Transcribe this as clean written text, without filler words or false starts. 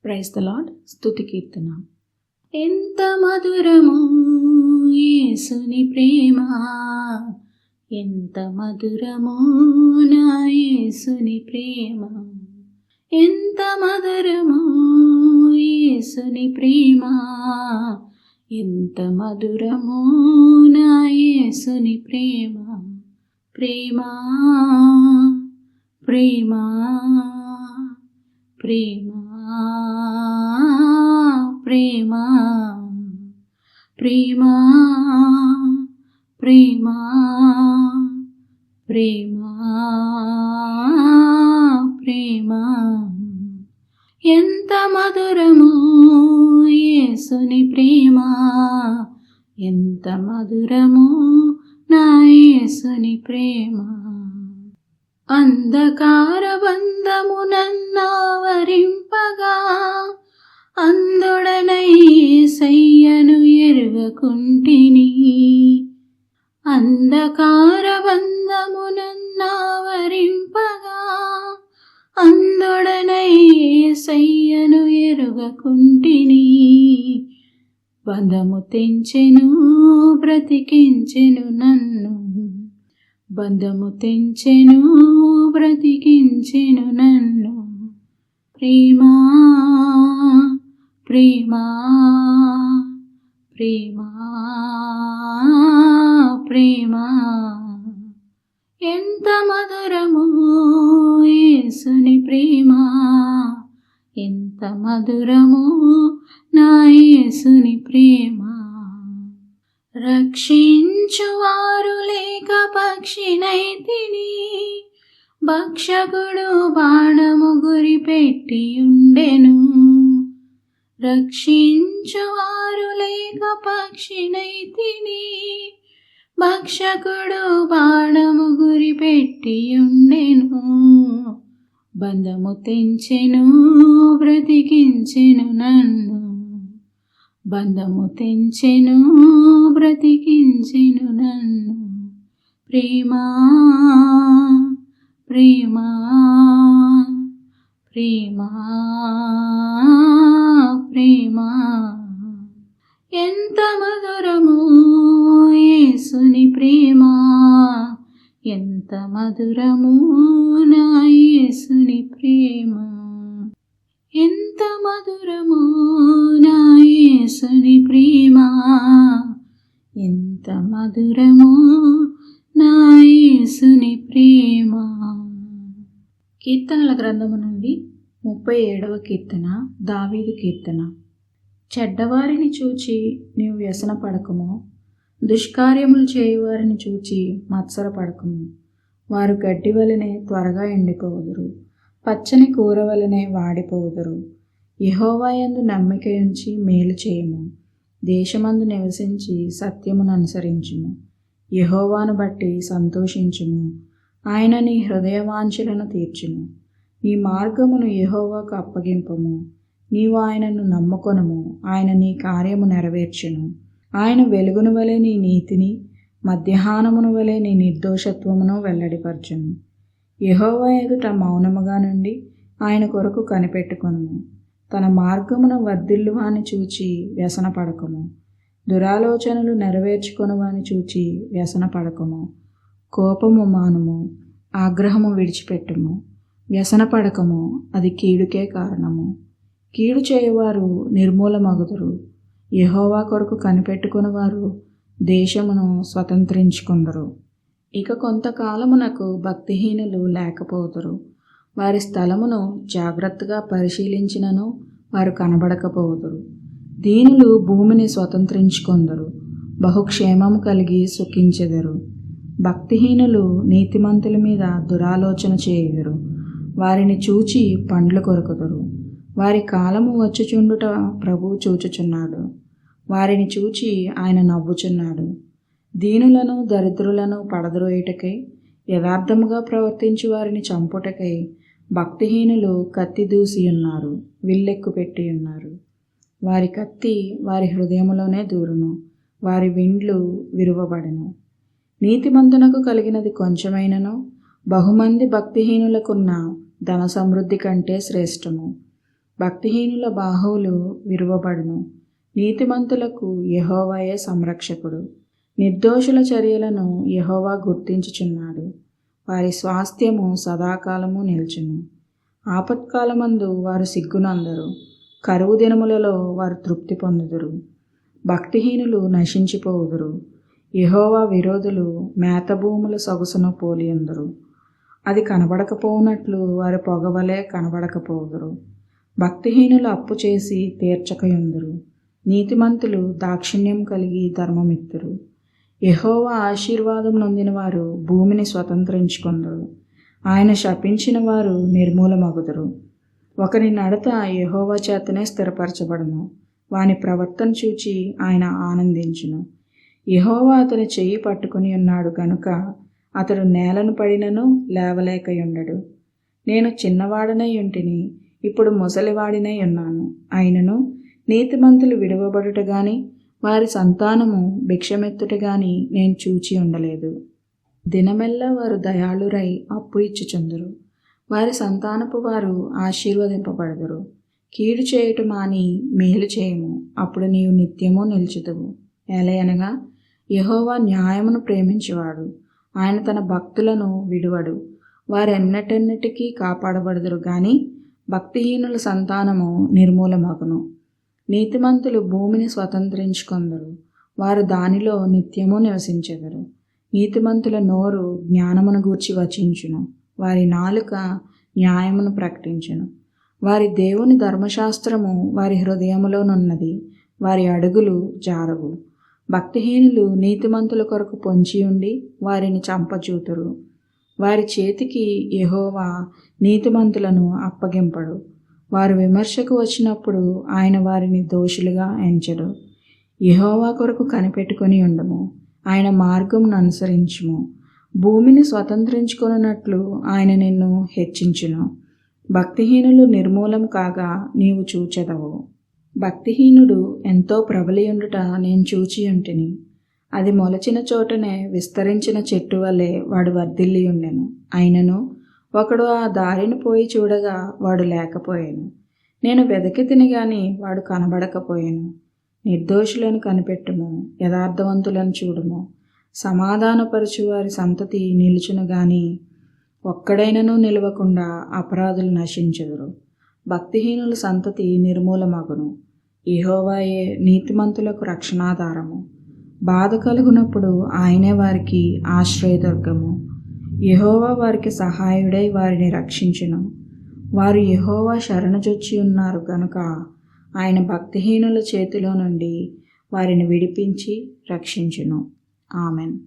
Praise the lord. స్తుతి కీర్తన. ఎంత మధురము యేసుని ప్రేమ, ఎంత మధురము నా యేసుని ప్రేమ, ఎంత మధురము యేసుని ప్రేమ, ఎంత మధురము నా యేసుని ప్రేమ. ప్రేమ ప్రేమ ప్రేమ ప్రేమ ప్రేమ ప్రేమ ప్రేమ ప్రేమ. ఎంత మధురము యేసుని ప్రేమ, ఎంత మధురము నా యేసుని ప్రేమ. అంధకార బంధము నన్నావరింపగా, అందుడనై యేసయ్యను ఎరుగకుంటిని. అంధకార బంధము నన్నావరింపగా, అందుడనై యేసయ్యను ఎరుగకుంటిని. బంధము తెంచెను బ్రతికించెను నన్ను, బంధము తెంచెను బ్రతికించెను నన్ను. ప్రేమ ప్రేమ ప్రేమ ప్రేమ. ఎంత మధురము యేసుని ప్రేమ, ఎంత మధురము నా యేసుని ప్రేమ. రక్షించువారు లేక పక్షినైతిని, భక్షకుడు బాణము గురిపెట్టి ఉండెను. రక్షించువారు లేక పక్షినైతిని, భక్షకుడు బాణము గురిపెట్టి ఉండెను. బంధము తెంచెను బ్రతికించెను నన్ను, బంధము తెంచెను బ్రతికించెను నన్ను. ప్రేమ ప్రేమ ప్రేమ ప్రేమ. ఎంత మధురము యేసుని ప్రేమ, ఎంత మధురము నా యేసుని ప్రేమ. ఎంత మధురము నా యేసుని ప్రేమ, ఎంత మధురము నా యేసుని ప్రేమ. కీర్తనల గ్రంథము నుండి 37వ కీర్తన, దావీదు కీర్తన. చెడ్డవారిని చూచి నీవు వ్యసనపడకము, దుష్కార్యములు చేయువారిని చూచి మత్సరపడకము. వారు గడ్డి వలెనే త్వరగా ఎండిపోవుదురు, పచ్చని కూర వలెనే వాడిపోవుదురు. యెహోవా యందు నమ్మిక ఉంచి మేలు చేయము, దేశమందు నివసించి సత్యమును అనుసరించుము. యెహోవాను బట్టి సంతోషించుము, ఆయన నీ హృదయవాంఛలను తీర్చును. నీ మార్గమును యెహోవాకు అప్పగింపము, నీవు ఆయనను నమ్ముకొనుము, ఆయన నీ కార్యము నెరవేర్చును. ఆయన వెలుగును వలె నీ నీతిని, మధ్యాహ్నమును వలె నీ నిర్దోషత్వమును వెల్లడిపరచును. యెహోవా ఎదుట మౌనముగా నుండి ఆయన కొరకు కనిపెట్టుకొనుము. తన మార్గమును వర్ధిల్లువాని చూచి వ్యసనపడకము, దురాలోచనలు నెరవేర్చుకొనువాని చూచి వ్యసనపడకము. కోపము మానుము, ఆగ్రహము విడిచిపెట్టుము. వ్యసనపడకము, అది కీడుకే కారణము. కీడు చేయువారు నిర్మూలమగుదురు, యెహోవా కొరకు కనిపెట్టుకునివారు దేశమును స్వతంత్రించుకొందరు. ఇక కొంతకాలమునకు భక్తిహీనులు లేకపోదురు, వారి స్థలమును జాగ్రత్తగా పరిశీలించినను వారు కనబడకపోదురు. దీనులు భూమిని స్వతంత్రించుకొందరు, బహుక్షేమము కలిగి సుఖించెదరు. భక్తిహీనులు నీతిమంతుల మీద దురాలోచన చేయుదురు, వారిని చూచి పండ్లు కొరుకుదురు. వారి కాలము వచ్చుచుండుట ప్రభువు చూచుచున్నాడు, వారిని చూచి ఆయన నవ్వుచున్నాడు. దీనులను దరిద్రులను పడద్రోయుటకై, యథార్థముగా ప్రవర్తించు వారిని చంపుటకై భక్తిహీనులు కత్తి దూసి ఉన్నారు, విల్లెక్కు పెట్టి ఉన్నారు. వారి కత్తి వారి హృదయములోనే దూరును, వారి విండ్లు విరువబడెను. నీతిమంతునకు కలిగినది కొంచెమైనను బహుమంది భక్తిహీనులకున్న ధన సమృద్ధి కంటే శ్రేష్టము. భక్తిహీనుల బాహువులు విరువబడును. నీతిమంతులకు యెహోవాయే సంరక్షకుడు. నిర్దోషుల చర్యలను యెహోవా గుర్తించుచున్నాడు. వారి స్వాస్థ్యము సదాకాలము నిల్చును. ఆపత్కాలమందు వారు సిగ్గునందరు. కరువు దినములలో వారు తృప్తి పొందుదురు. భక్తిహీనులు నశించిపోవుదురు. యెహోవా విరోధులు మేతభూముల సొగసును పోలియుందురు. అది కనబడకపోవునట్లు వారి పొగవలే కనబడకపోవుదురు. భక్తిహీనులు అప్పు చేసి తీర్చకయుందురు. నీతిమంతులు దాక్షిణ్యం కలిగి ధర్మమిత్తురు. యెహోవా ఆశీర్వాదం నొందిన వారు భూమిని స్వతంత్రించుకొందురు. ఆయన శపించిన వారు నిర్మూలమగుదురు. ఒకని నడత యెహోవా చేతనే స్థిరపరచబడును. వాని ప్రవర్తన చూచి ఆయన ఆనందించును. యెహోవా అతని చెయ్యి పట్టుకుని ఉన్నాడు గనుక అతడు నేలను పడినను లేవలేకయుండడు. నేను చిన్నవాడనై ఉంటిని, ఇప్పుడు ముసలివాడినై ఉన్నాను. అయినను నీతిమంతులు విడువబడుట గాని వారి సంతానము భిక్షమెత్తుట గాని నేను చూచి ఉండలేదు. దినమెల్లా వారు దయాళురై అప్పు ఇచ్చుచుందురు. వారి సంతానపు వారు ఆశీర్వదింపబడుదురు. కీడు చేయుట మాని మేలు చేయము, అప్పుడు నీవు నిత్యము నిల్చుదువు. ఏలయనగా యెహోవా న్యాయమును ప్రేమించువాడు. ఆయన తన భక్తులను విడువడు. వారెన్నటెన్నటికీ కాపాడబడుదురు గాని భక్తిహీనుల సంతానము నిర్మూలమగును. నీతిమంతులు భూమిని స్వతంత్రించుకొందురు. వారు దానిలో నిత్యము నివసించెదరు. నీతిమంతుల నోరు జ్ఞానమును గూర్చి వచించును. వారి నాలుక న్యాయమును ప్రకటించును. వారి దేవుని ధర్మశాస్త్రము వారి హృదయములోనున్నది. వారి అడుగులు జారవు. భక్తిహీనులు నీతిమంతుల కొరకు పొంచి ఉండి వారిని చంపజూతురు. వారి చేతికి యెహోవా నీతిమంతులను అప్పగింపడు. వారు విమర్శకు వచ్చినప్పుడు ఆయన వారిని దోషులుగా ఎంచడు. యెహోవా కొరకు కనిపెట్టుకొని ఉండము. ఆయన మార్గమును అనుసరించుము. భూమిని స్వతంత్రించుకొనున్నట్లు ఆయన నిన్ను హెచ్చించును. భక్తిహీనులు నిర్మూలం కాగా నీవు చూచెదవు. భక్తిహీనుడు ఎంతో ప్రబలియుండుట నేను చూచియుంటిని. అది మొలచిన చోటనే విస్తరించిన చెట్టు వలె వాడు వర్ధిల్లియుండెను. అయినను ఒకడు ఆ దారిని పోయి చూడగా వాడు లేకపోయాను. నేను వెదకితిని గాని వాడు కనబడకపోయాను. నిర్దోషులను కనిపెట్టుము, యథార్థవంతులను చూడుము. సమాధానపరచు వారి సంతతి నిలుచును గాని ఒక్కడైనను నిలవకుండా అపరాధులు నశించెదరు. భక్తిహీనుల సంతతి నిర్మూలమగును. యెహోవాయే నీతిమంతులకు రక్షణాధారము. బాధ కలుగునప్పుడు ఆయనే వారికి ఆశ్రయదుర్గము. యెహోవా వారికి సహాయుడై వారిని రక్షించును. వారు యెహోవా శరణుజొచ్చి ఉన్నారు గనుక ఆయన భక్తిహీనుల చేతిలో నుండి వారిని విడిపించి రక్షించును. ఆమెన్.